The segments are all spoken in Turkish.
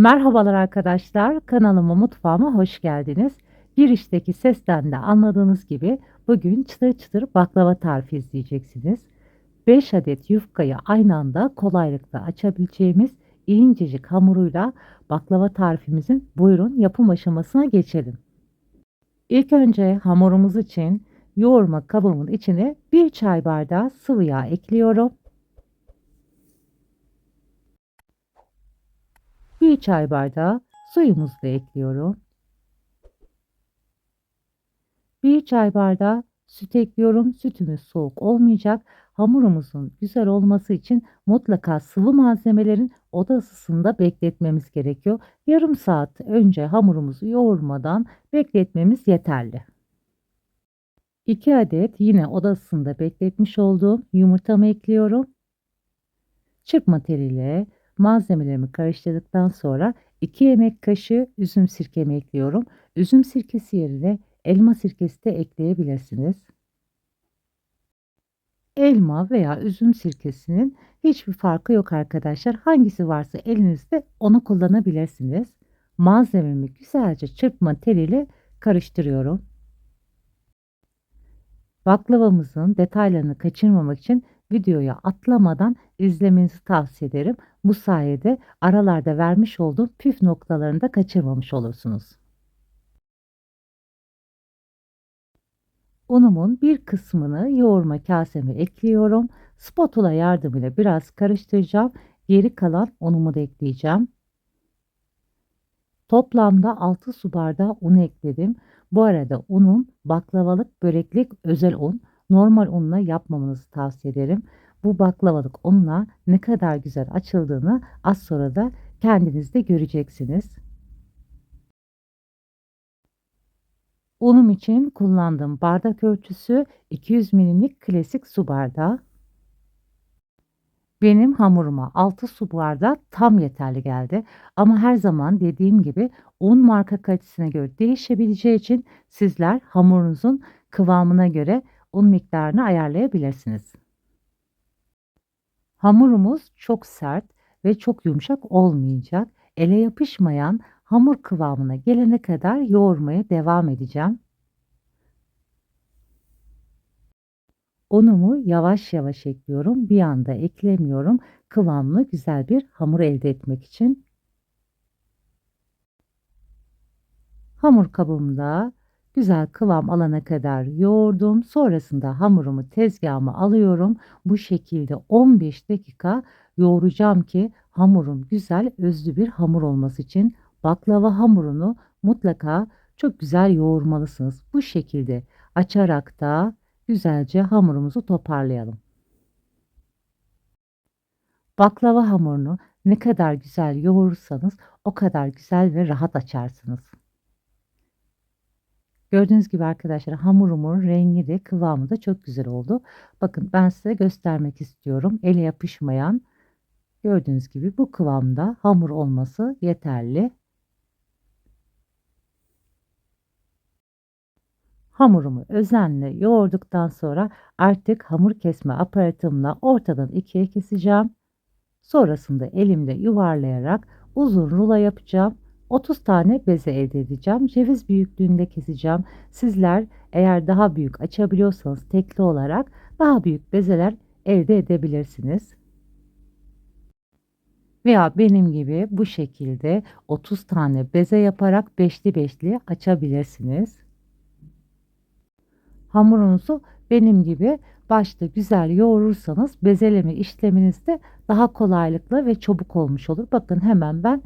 Merhabalar arkadaşlar, kanalıma mutfağıma hoş geldiniz. Girişteki sesten de anladığınız gibi bugün çıtır çıtır baklava tarifi izleyeceksiniz. 5 adet yufkayı aynı anda kolaylıkla açabileceğimiz incecik hamuruyla baklava tarifimizin buyurun yapım aşamasına geçelim. İlk önce hamurumuz için yoğurma kabımın içine 1 çay bardağı sıvı yağ ekliyorum. 1 çay bardağı suyumuzu da ekliyorum. 1 çay bardağı süt ekliyorum. Sütümüz soğuk olmayacak. Hamurumuzun güzel olması için mutlaka sıvı malzemelerin oda ısısında bekletmemiz gerekiyor. Yarım saat önce hamurumuzu yoğurmadan bekletmemiz yeterli. 2 adet yine oda ısısında bekletmiş olduğum yumurtamı ekliyorum. Çırpma teliyle malzemelerimi karıştırdıktan sonra 2 yemek kaşığı üzüm sirkemi ekliyorum. Üzüm sirkesi yerine elma sirkesi de ekleyebilirsiniz. Elma veya üzüm sirkesinin hiçbir farkı yok arkadaşlar. Hangisi varsa elinizde onu kullanabilirsiniz. Malzememi güzelce çırpma teliyle karıştırıyorum. Baklavamızın detaylarını kaçırmamak için videoya atlamadan izlemenizi tavsiye ederim. Bu sayede aralarda vermiş olduğum püf noktalarını da kaçırmamış olursunuz. Unumun bir kısmını yoğurma kaseme ekliyorum. Spatula yardımıyla biraz karıştıracağım. Geri kalan unumu da ekleyeceğim. Toplamda 6 su bardağı un ekledim. Bu arada unum baklavalık böreklik özel un. Normal unla yapmamanızı tavsiye ederim. Bu baklavalık unla ne kadar güzel açıldığını az sonra da kendiniz de göreceksiniz. Unum için kullandığım bardak ölçüsü 200 milimlik klasik su bardağı. Benim hamuruma 6 su bardağı tam yeterli geldi. Ama her zaman dediğim gibi un marka kalitesine göre değişebileceği için sizler hamurunuzun kıvamına göre un miktarını ayarlayabilirsiniz. Hamurumuz çok sert ve çok yumuşak olmayacak. Ele yapışmayan hamur kıvamına gelene kadar yoğurmaya devam edeceğim. Unumu yavaş yavaş ekliyorum. Bir anda eklemiyorum. Kıvamlı güzel bir hamur elde etmek için. Hamur kabımda güzel kıvam alana kadar yoğurdum. Sonrasında hamurumu tezgahıma alıyorum. Bu şekilde 15 dakika yoğuracağım ki hamurum güzel özlü bir hamur olması için baklava hamurunu mutlaka çok güzel yoğurmalısınız. Bu şekilde açarak da güzelce hamurumuzu toparlayalım. Baklava hamurunu ne kadar güzel yoğurursanız o kadar güzel ve rahat açarsınız. Gördüğünüz gibi arkadaşlar hamurumun rengi de kıvamı da çok güzel oldu. Bakın ben size göstermek istiyorum. Ele yapışmayan gördüğünüz gibi bu kıvamda hamur olması yeterli. Hamurumu özenle yoğurduktan sonra artık hamur kesme aparatımla ortadan ikiye keseceğim. Sonrasında elimle yuvarlayarak uzun rulo yapacağım. 30 tane beze elde edeceğim. Ceviz büyüklüğünde keseceğim. Sizler eğer daha büyük açabiliyorsanız tekli olarak daha büyük bezeler elde edebilirsiniz. Veya benim gibi bu şekilde 30 tane beze yaparak beşli beşli açabilirsiniz. Hamurunuzu benim gibi başta güzel yoğurursanız bezeleme işleminiz de daha kolaylıkla ve çabuk olmuş olur. Bakın hemen ben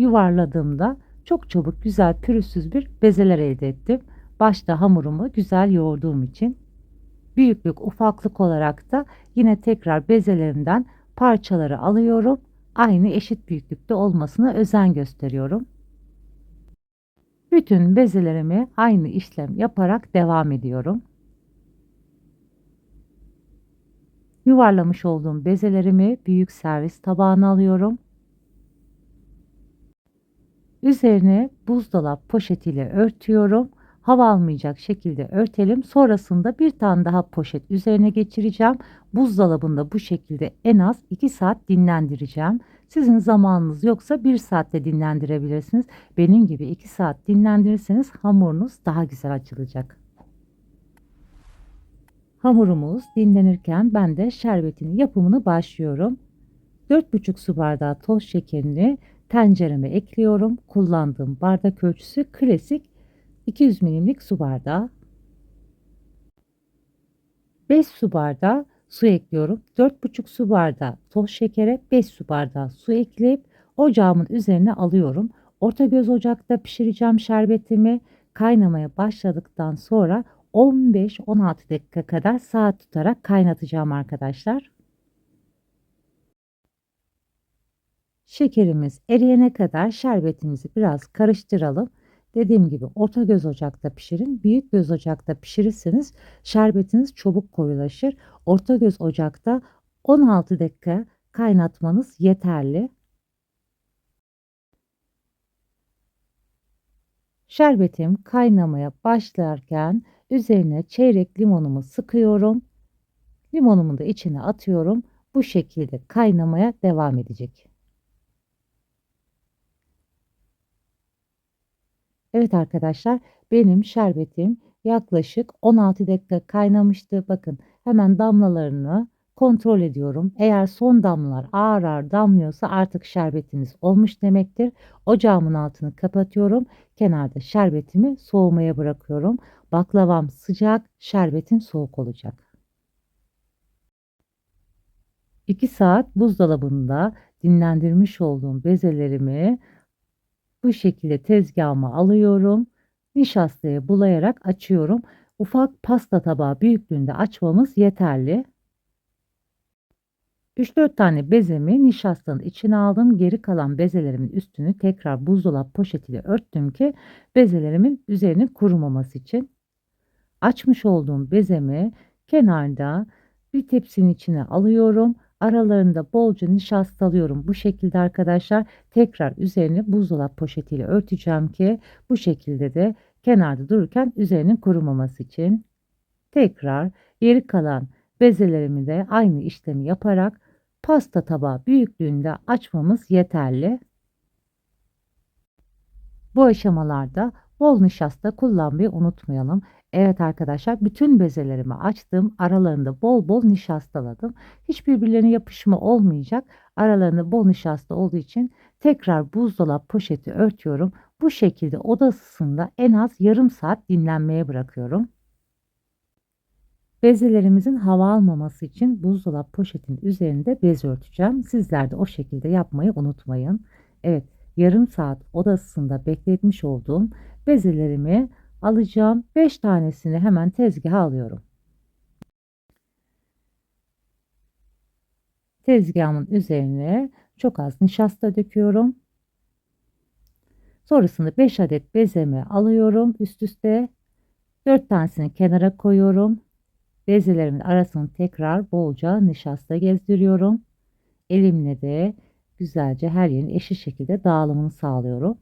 yuvarladığımda çok çabuk güzel pürüzsüz bir bezeler elde ettim. Başta hamurumu güzel yoğurduğum için büyüklük ufaklık olarak da yine tekrar bezelerimden parçaları alıyorum. Aynı eşit büyüklükte olmasına özen gösteriyorum. Bütün bezelerimi aynı işlem yaparak devam ediyorum. Yuvarlamış olduğum bezelerimi büyük servis tabağına alıyorum. Üzerine buzdolap poşetiyle örtüyorum. Hava almayacak şekilde örtelim. Sonrasında bir tane daha poşet üzerine geçireceğim. Buzdolabında bu şekilde en az 2 saat dinlendireceğim. Sizin zamanınız yoksa 1 saatte dinlendirebilirsiniz. Benim gibi 2 saat dinlendirirseniz hamurunuz daha güzel açılacak. Hamurumuz dinlenirken ben de şerbetinin yapımını başlıyorum. 4,5 su bardağı toz şekerini tencereme ekliyorum. Kullandığım bardak ölçüsü klasik 200 milimlik su bardağı. 5 su bardağı su ekliyorum. 4,5 su bardağı toz şekere 5 su bardağı su ekleyip ocağımın üzerine alıyorum. Orta göz ocakta pişireceğim şerbetimi. Kaynamaya başladıktan sonra 15-16 dakika kadar saat tutarak kaynatacağım arkadaşlar. Şekerimiz eriyene kadar şerbetimizi biraz karıştıralım. Dediğim gibi orta göz ocakta pişirin. Büyük göz ocakta pişirirseniz şerbetiniz çabuk koyulaşır. Orta göz ocakta 16 dakika kaynatmanız yeterli. Şerbetim kaynamaya başlarken üzerine çeyrek limonumu sıkıyorum. Limonumu da içine atıyorum. Bu şekilde kaynamaya devam edecek. Evet arkadaşlar, benim şerbetim yaklaşık 16 dakika kaynamıştı. Bakın hemen damlalarını kontrol ediyorum. Eğer son damlalar ağır ağır damlıyorsa artık şerbetimiz olmuş demektir. Ocağımın altını kapatıyorum. Kenarda şerbetimi soğumaya bırakıyorum. Baklavam sıcak, şerbetim soğuk olacak. 2 saat buzdolabında dinlendirmiş olduğum bezelerimi bu şekilde tezgahıma alıyorum. Nişastaya bulayarak açıyorum. Ufak pasta tabağı büyüklüğünde açmamız yeterli. 3-4 tane bezemi nişastanın içine aldım. Geri kalan bezelerimin üstünü tekrar buzdolap poşetiyle örttüm ki bezelerimin üzerinin kurumaması için. Açmış olduğum bezemi kenarda bir tepsinin içine alıyorum. Aralarında bolca nişastalıyorum. Bu şekilde arkadaşlar tekrar üzerini buzdolap poşetiyle örteceğim ki bu şekilde de kenarda dururken üzerinin kurumaması için. Tekrar geri kalan bezelerimi de aynı işlemi yaparak pasta tabağı büyüklüğünde açmamız yeterli. Bu aşamalarda bol nişasta kullanmayı unutmayalım. Evet arkadaşlar, bütün bezelerimi açtım. Aralarında bol bol nişastaladım. Hiç birbirlerine yapışma olmayacak. Aralarında bol nişasta olduğu için tekrar buzdolap poşeti örtüyorum. Bu şekilde oda ısısında en az yarım saat dinlenmeye bırakıyorum. Bezelerimizin hava almaması için buzdolap poşetinin üzerinde bez örteceğim. Sizler de o şekilde yapmayı unutmayın. Evet, yarım saat oda ısısında bekletmiş olduğum bezelerimi alacağım. 5 tanesini hemen tezgaha alıyorum. Tezgahımın üzerine çok az nişasta döküyorum. Sonrasında 5 adet bezemi alıyorum üst üste. 4 tanesini kenara koyuyorum. Bezelerimin arasını tekrar bolca nişasta gezdiriyorum. Elimle de güzelce her yerin eşit şekilde dağılımını sağlıyorum.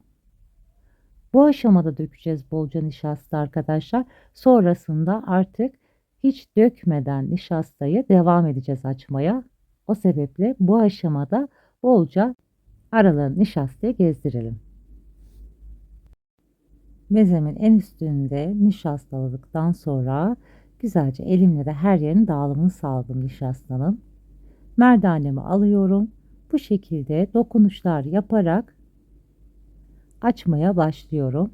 Bu aşamada dökeceğiz bolca nişasta arkadaşlar. Sonrasında artık hiç dökmeden nişastayı devam edeceğiz açmaya. O sebeple bu aşamada bolca aralarını nişastaya gezdirelim. Mezemin en üstünde nişastaladıktan sonra güzelce elimle de her yerin dağılımını sağladım nişastanın. Merdanemi alıyorum. Bu şekilde dokunuşlar yaparak açmaya başlıyorum.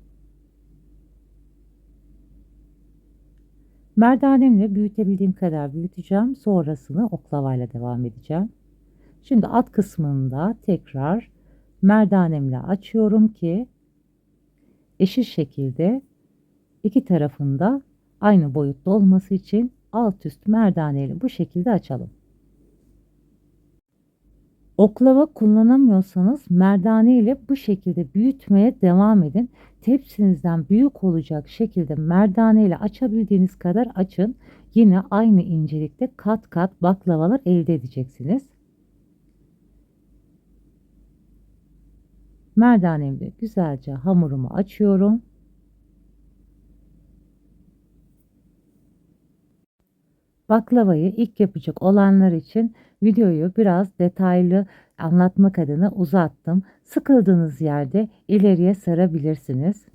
Merdanemle büyütebildiğim kadar büyüteceğim. Sonrasını oklavayla devam edeceğim. Şimdi alt kısmında tekrar merdanemle açıyorum ki eşit şekilde iki tarafında aynı boyutta olması için alt üst merdaneyle bu şekilde açalım. Oklava kullanamıyorsanız merdane ile bu şekilde büyütmeye devam edin. Tepsinizden büyük olacak şekilde merdane ile açabildiğiniz kadar açın. Yine aynı incelikte kat kat baklavalar elde edeceksiniz. Merdanemle güzelce hamurumu açıyorum. Baklavayı ilk yapacak olanlar için videoyu biraz detaylı Anlatmak adına uzattım. Sıkıldığınız yerde ileriye sarabilirsiniz.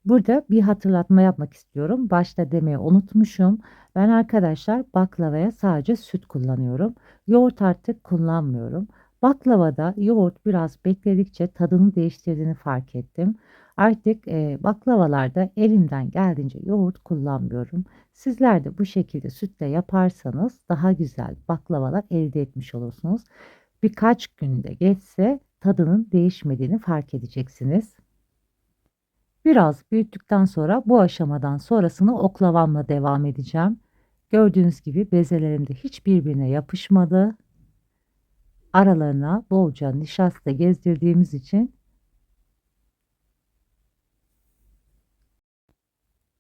Burada bir hatırlatma yapmak istiyorum. Başta demeyi unutmuşum. Ben arkadaşlar baklavaya sadece süt kullanıyorum. Yoğurt artık kullanmıyorum. Baklavada yoğurt biraz bekledikçe tadını değiştirdiğini fark ettim. Artık baklavalarda elimden geldiğince yoğurt kullanmıyorum. Sizler de bu şekilde sütle yaparsanız daha güzel baklavalar elde etmiş olursunuz. Birkaç günde geçse tadının değişmediğini fark edeceksiniz. Biraz büyüttükten sonra bu aşamadan sonrasını oklavamla devam edeceğim. Gördüğünüz gibi bezelerim de hiç birbirine yapışmadı. Aralarına bolca nişasta gezdirdiğimiz için.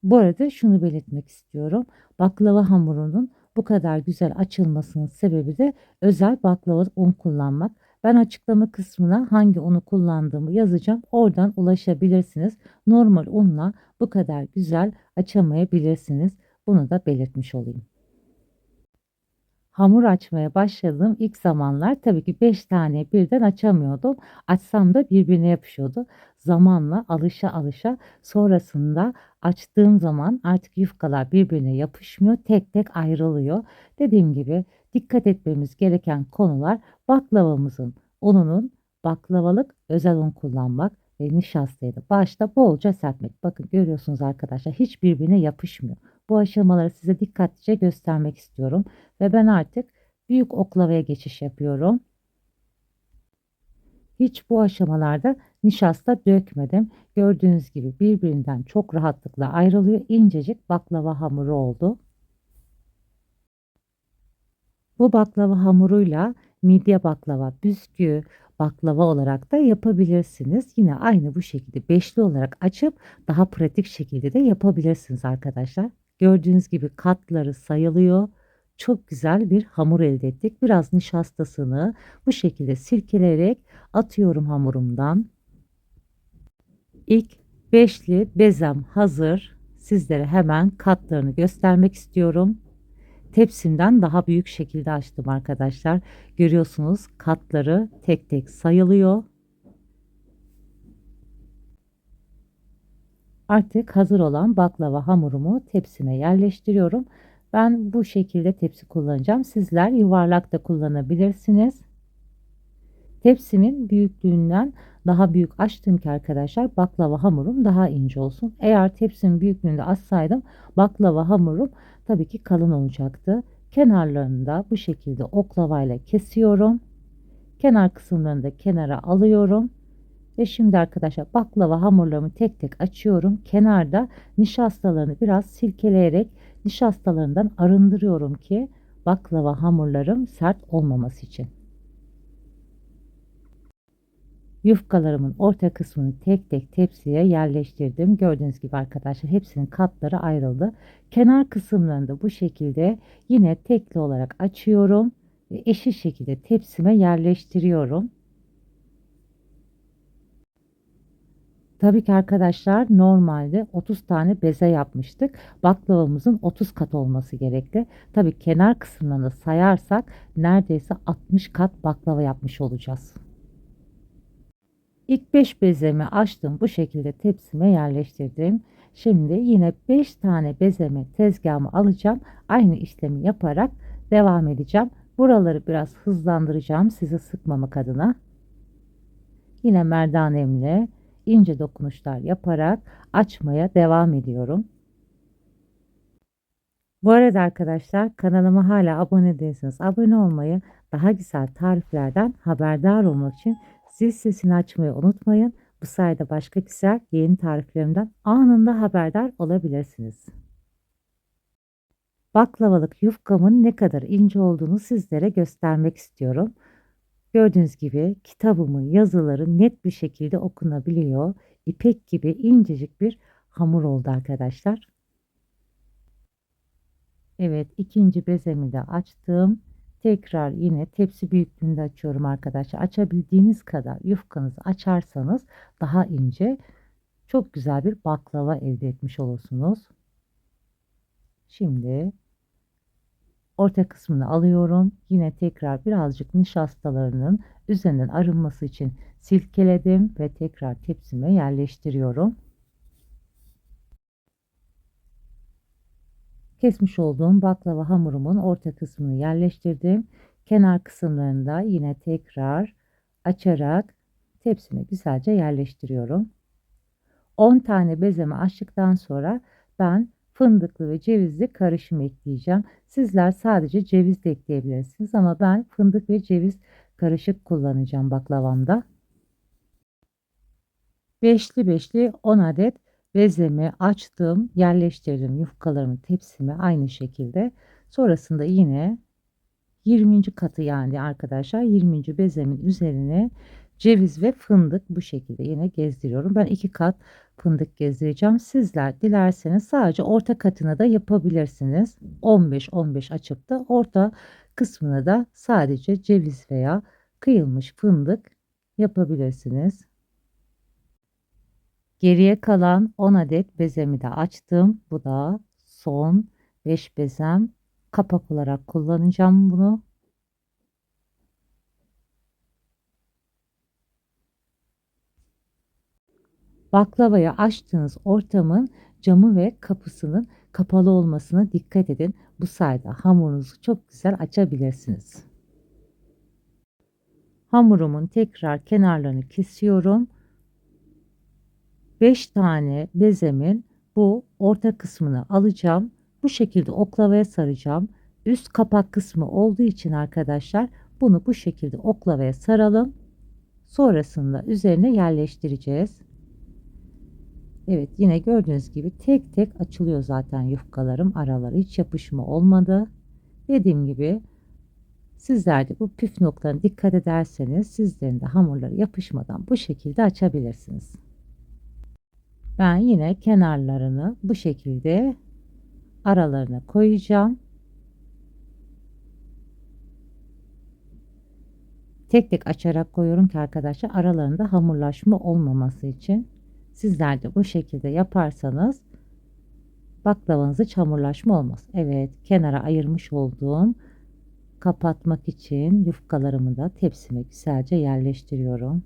Bu arada şunu belirtmek istiyorum. Baklava hamurunun bu kadar güzel açılmasının sebebi de özel baklava un kullanmak. Ben açıklama kısmına hangi unu kullandığımı yazacağım. Oradan ulaşabilirsiniz. Normal unla bu kadar güzel açamayabilirsiniz. Bunu da belirtmiş olayım. Hamur açmaya başladığım ilk zamanlar tabii ki 5 tane birden açamıyordum. Açsam da birbirine yapışıyordu. Zamanla alışa alışa sonrasında açtığım zaman artık yufkalar birbirine yapışmıyor, tek tek ayrılıyor. Dediğim gibi dikkat etmemiz gereken konular baklavamızın ununun baklavalık özel un kullanmak ve nişastayı da başta bolca serpmek. Bakın görüyorsunuz arkadaşlar hiç birbirine yapışmıyor. Bu aşamaları size dikkatlice göstermek istiyorum. Ve ben artık büyük oklavaya geçiş yapıyorum. Hiç bu aşamalarda nişasta dökmedim. Gördüğünüz gibi birbirinden çok rahatlıkla ayrılıyor. İncecik baklava hamuru oldu. Bu baklava hamuruyla midye baklava, bisküvi baklava olarak da yapabilirsiniz. Yine aynı bu şekilde beşli olarak açıp daha pratik şekilde de yapabilirsiniz arkadaşlar. Gördüğünüz gibi katları sayılıyor. Çok güzel bir hamur elde ettik. Biraz nişastasını bu şekilde silkeleyerek atıyorum hamurumdan. İlk beşli bezem hazır. Sizlere hemen katlarını göstermek istiyorum. Tepsimden daha büyük şekilde açtım arkadaşlar. Görüyorsunuz katları tek tek sayılıyor. Artık hazır olan baklava hamurumu tepsime yerleştiriyorum. Ben bu şekilde tepsi kullanacağım. Sizler yuvarlak da kullanabilirsiniz. Tepsimin büyüklüğünden daha büyük açtım ki arkadaşlar baklava hamurum daha ince olsun. Eğer tepsimin büyüklüğünde açsaydım baklava hamurum tabii ki kalın olacaktı. Kenarlarını da bu şekilde oklavayla kesiyorum. Kenar kısımlarını da kenara alıyorum. Ve şimdi arkadaşlar baklava hamurlarımı tek tek açıyorum. Kenarda nişastalarını biraz silkeleyerek nişastalarından arındırıyorum ki baklava hamurlarım sert olmaması için. Yufkalarımın orta kısmını tek tek tepsiye yerleştirdim. Gördüğünüz gibi arkadaşlar hepsinin katları ayrıldı. Kenar kısımlarını da bu şekilde yine tekli olarak açıyorum ve eşit şekilde tepsime yerleştiriyorum. Tabii ki arkadaşlar normalde 30 tane beze yapmıştık. Baklavamızın 30 kat olması gerekli. Tabii kenar kısımlarını sayarsak neredeyse 60 kat baklava yapmış olacağız. İlk 5 bezemi açtım. Bu şekilde tepsime yerleştirdim. Şimdi yine 5 tane bezemi tezgahıma alacağım. Aynı işlemi yaparak devam edeceğim. Buraları biraz hızlandıracağım sizi sıkmamak adına. Yine merdanemle ince dokunuşlar yaparak açmaya devam ediyorum. Bu arada arkadaşlar kanalıma hala abone değilseniz abone olmayı, daha güzel tariflerden haberdar olmak için zil sesini açmayı unutmayın. Bu sayede başka güzel yeni tariflerimden anında haberdar olabilirsiniz. Baklavalık yufkamın ne kadar ince olduğunu sizlere göstermek istiyorum. Gördüğünüz gibi kitabımın yazıları net bir şekilde okunabiliyor. İpek gibi incecik bir hamur oldu arkadaşlar. Evet, ikinci bezemi de açtım. Tekrar yine tepsi büyüklüğünde açıyorum arkadaşlar. Açabildiğiniz kadar yufkanızı açarsanız daha ince, çok güzel bir baklava elde etmiş olursunuz. Şimdi Orta kısmını alıyorum. Yine tekrar birazcık nişastalarının üzerinden arınması için silkeledim ve tekrar tepsime yerleştiriyorum. Kesmiş olduğum baklava hamurumun orta kısmını yerleştirdim. Kenar kısımlarını da yine tekrar açarak tepsime güzelce yerleştiriyorum. 10 tane bezemi açtıktan sonra ben fındıklı ve cevizli karışım ekleyeceğim. Sizler sadece ceviz de ekleyebilirsiniz ama ben fındık ve ceviz karışık kullanacağım baklavamda. Beşli beşli 10 adet bezemi açtım, yerleştirdim yufkalarımı tepsime aynı şekilde. Sonrasında yine 20. katı yani arkadaşlar 20. bezemin üzerine ceviz ve fındık bu şekilde yine gezdiriyorum. Ben 2 kat fındık gezdireceğim. Sizler dilerseniz sadece orta katına da yapabilirsiniz. 15-15 açıp da orta kısmına da sadece ceviz veya kıyılmış fındık yapabilirsiniz. Geriye kalan 10 adet bezemi de açtım. Bu da son 5 bezem. Kapak olarak kullanacağım bunu. Baklavayı açtığınız ortamın camı ve kapısının kapalı olmasına dikkat edin. Bu sayede hamurunuzu çok güzel açabilirsiniz. Hamurumun tekrar kenarlarını kesiyorum. 5 tane bezemin bu orta kısmını alacağım. Bu şekilde oklavaya saracağım. Üst kapak kısmı olduğu için arkadaşlar bunu bu şekilde oklavaya saralım. Sonrasında üzerine yerleştireceğiz. Evet yine gördüğünüz gibi tek tek açılıyor zaten yufkalarım. Araları hiç yapışma olmadı. Dediğim gibi sizler de bu püf noktalarına dikkat ederseniz sizlerin de hamurları yapışmadan bu şekilde açabilirsiniz. Ben yine kenarlarını bu şekilde aralarına koyacağım. Tek tek açarak koyuyorum ki arkadaşlar aralarında hamurlaşma olmaması için. Sizler de bu şekilde yaparsanız baklavanızda hiç hamurlaşma olmaz. Evet kenara ayırmış olduğum kapatmak için yufkalarımı da tepsime güzelce yerleştiriyorum.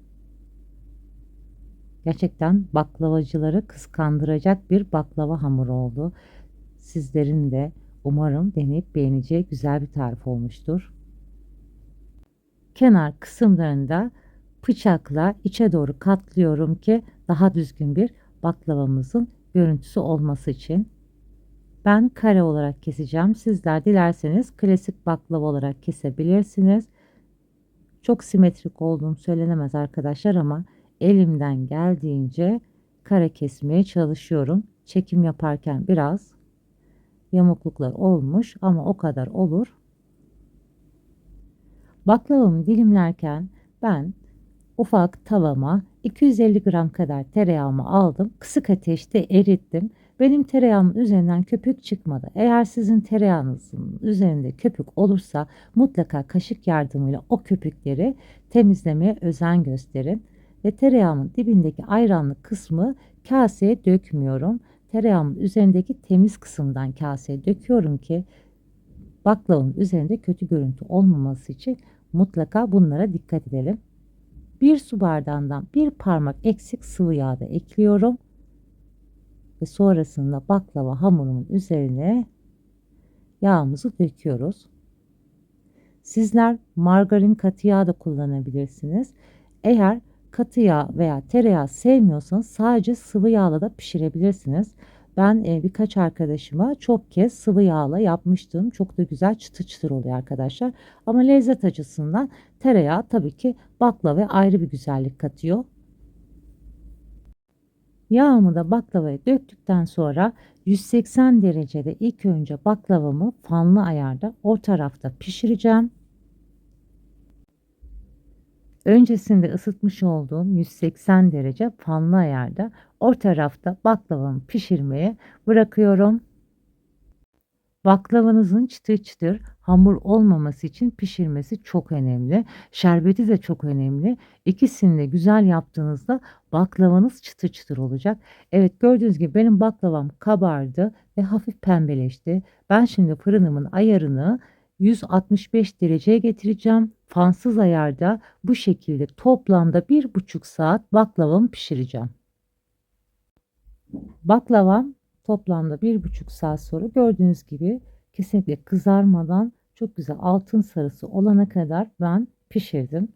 Gerçekten baklavacıları kıskandıracak bir baklava hamuru oldu. Sizlerin de umarım deneyip beğeneceği güzel bir tarif olmuştur. Kenar kısımlarında bıçakla içe doğru katlıyorum ki daha düzgün bir baklavamızın görüntüsü olması için. Ben kare olarak keseceğim. Sizler dilerseniz klasik baklava olarak kesebilirsiniz. Çok simetrik olduğum söylenemez arkadaşlar ama elimden geldiğince kare kesmeye çalışıyorum. Çekim yaparken biraz yamukluklar olmuş ama o kadar olur. Baklavamı dilimlerken ben ufak tavama 250 gram kadar tereyağımı aldım. Kısık ateşte erittim. Benim tereyağımın üzerinden köpük çıkmadı. Eğer sizin tereyağınızın üzerinde köpük olursa mutlaka kaşık yardımıyla o köpükleri temizlemeye özen gösterin. Ve tereyağımın dibindeki ayranlı kısmı kaseye dökmüyorum. Tereyağımın üzerindeki temiz kısımdan kaseye döküyorum ki baklavamın üzerinde kötü görüntü olmaması için mutlaka bunlara dikkat edelim. Bir su bardağından bir parmak eksik sıvı yağ da ekliyorum. Ve sonrasında baklava hamurumun üzerine yağımızı döküyoruz. Sizler margarin katı yağ da kullanabilirsiniz. Eğer katı yağ veya tereyağı sevmiyorsanız sadece sıvı yağla da pişirebilirsiniz. Ben birkaç arkadaşıma çok kez sıvı yağla yapmıştım. Çok da güzel çıtır çıtır oluyor arkadaşlar. Ama lezzet açısından tereyağı tabii ki baklava ayrı bir güzellik katıyor. Yağımı da baklavaya döktükten sonra 180 derecede ilk önce baklavamı fanlı ayarda o tarafta pişireceğim. Öncesinde ısıtmış olduğum 180 derece fanlı ayarda o tarafta baklavamı pişirmeye bırakıyorum. Baklavanızın çıtır çıtır hamur olmaması için pişirmesi çok önemli. Şerbeti de çok önemli. İkisini de güzel yaptığınızda baklavanız çıtır çıtır olacak. Evet gördüğünüz gibi benim baklavam kabardı ve hafif pembeleşti. Ben şimdi fırınımın ayarını 165 dereceye getireceğim. Fansız ayarda bu şekilde toplamda 1,5 saat baklavamı pişireceğim. Baklavam toplamda 1,5 saat sonra gördüğünüz gibi kesinlikle kızarmadan çok güzel altın sarısı olana kadar ben pişirdim.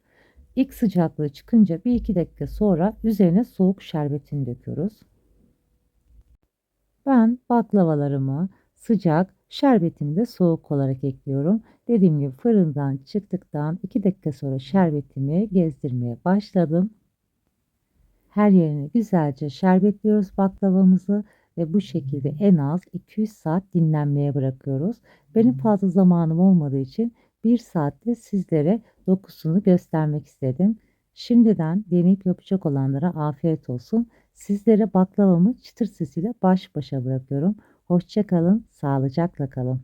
İlk sıcaklığı çıkınca 1-2 dakika sonra üzerine soğuk şerbetini döküyoruz. Ben baklavalarımı sıcak, şerbetimi de soğuk olarak ekliyorum. Dediğim gibi fırından çıktıktan 2 dakika sonra şerbetimi gezdirmeye başladım. Her yerine güzelce şerbetliyoruz baklavamızı ve bu şekilde en az 200 saat dinlenmeye bırakıyoruz. Benim fazla zamanım olmadığı için 1 saatte sizlere dokusunu göstermek istedim. Şimdiden deneyip yapacak olanlara afiyet olsun. Sizlere baklavamı çıtır sesiyle baş başa bırakıyorum. Hoşça kalın, sağlıcakla kalın.